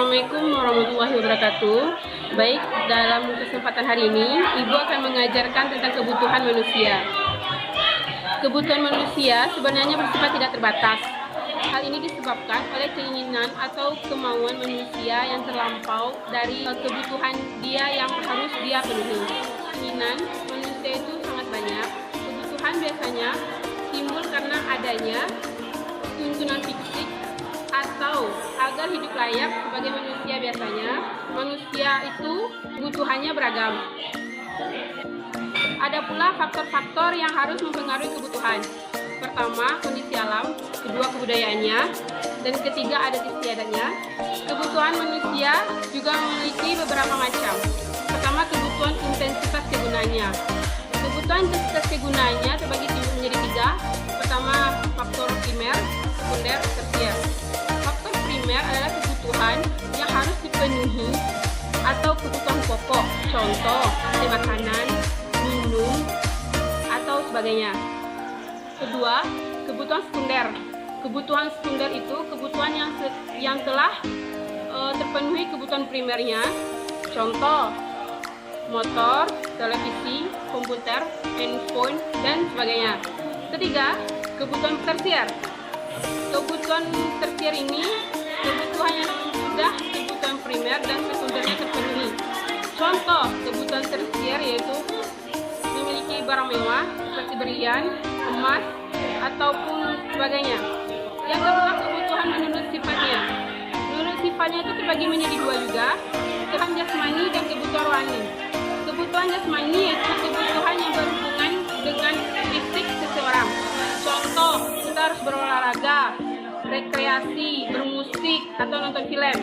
Assalamualaikum warahmatullahi wabarakatuh. Baik, dalam kesempatan hari ini, Ibu akan mengajarkan tentang kebutuhan manusia. Kebutuhan manusia sebenarnya bersifat tidak terbatas. Hal ini disebabkan oleh keinginan atau kemauan manusia yang terlampau dari kebutuhan dia yang harus dia penuhi. Keinginan manusia itu sangat banyak. Kebutuhan biasanya timbul karena adanya tuntunan fisik atau agar hidup layak sebagai manusia. Biasanya manusia itu kebutuhannya beragam. Ada pula faktor-faktor yang harus mempengaruhi kebutuhan. Pertama, kondisi alam, kedua kebudayaannya, dan ketiga adat istiadatnya. Kebutuhan manusia juga memiliki beberapa macam. Pertama, kebutuhan intensitas kegunaannya. Kebutuhan intensitas kegunaannya terbagi menjadi tiga. Pertama, faktor primer, sekunder, tersier. Faktor primer adalah kebutuhan yang harus dipenuhi atau kebutuhan pokok, contoh makanan, minum, atau sebagainya. Kedua, kebutuhan sekunder. Kebutuhan sekunder itu kebutuhan yang telah terpenuhi kebutuhan primernya, contoh motor, televisi, komputer, handphone, dan sebagainya. Ketiga, kebutuhan tersier. Kebutuhan tersier ini kebutuhan yang sudah kebutuhan primer dan sekundernya terpenuhi. Contoh kebutuhan tersier yaitu memiliki barang mewah seperti berlian, emas, ataupun sebagainya. Yang kedua, kebutuhan menurut sifatnya. Menurut sifatnya itu terbagi menjadi dua juga, kebutuhan jasmani dan kebutuhan rohani. Kebutuhan jasmani yaitu kebutuhan yang berhubungan dengan fisik seseorang. Contoh, kita harus berolahraga, rekreasi, bermusik, atau nonton film.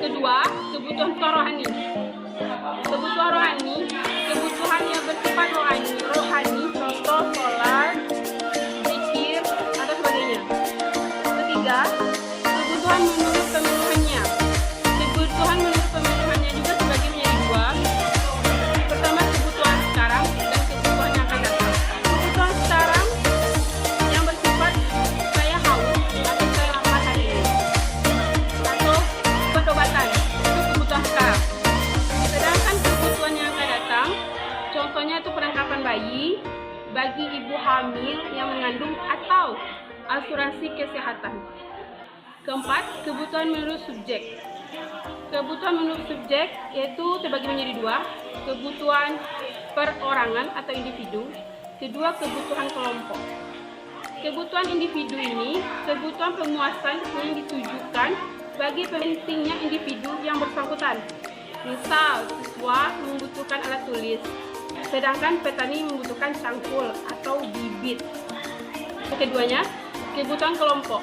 Kedua, kebutuhan rohani. Kebutuhan rohani, kebutuhan yang bersifat rohani, contoh sholat, zikir, atau sebagainya. Ketiga, kebutuhan menurut pemenuhannya. Kebutuhan menurut pemenuhannya juga terbagi menjadi dua. Pertama, kebutuhan sekarang dan kebutuhan yang akan datang. Kebutuhan sekarang yang bersifat saya haus atau saya lapar hari ini, atau obat-obatan, itu kebutuhan sekarang. Sedangkan kebutuhan yang akan datang, contohnya itu perlengkapan bayi bagi ibu hamil yang mengandung atau asuransi kesehatan. Keempat, kebutuhan menurut subjek. Kebutuhan menurut subjek yaitu terbagi menjadi dua, kebutuhan perorangan atau individu, kedua kebutuhan kelompok. Kebutuhan individu ini kebutuhan pemuasan yang ditujukan bagi pentingnya individu yang bersangkutan. Misal, siswa membutuhkan alat tulis, sedangkan petani membutuhkan cangkul atau bibit. Keduanya, kebutuhan kelompok.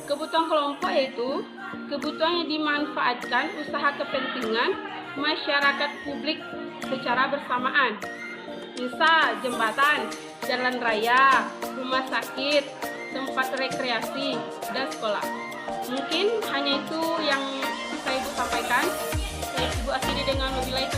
Kebutuhan kelompok yaitu kebutuhan yang dimanfaatkan usaha kepentingan masyarakat publik secara bersamaan. Misal, jembatan, jalan raya, rumah sakit, tempat rekreasi, dan sekolah. Mungkin hanya itu yang bisa Ibu sampaikan. Ibu akhiri dengan wabillahi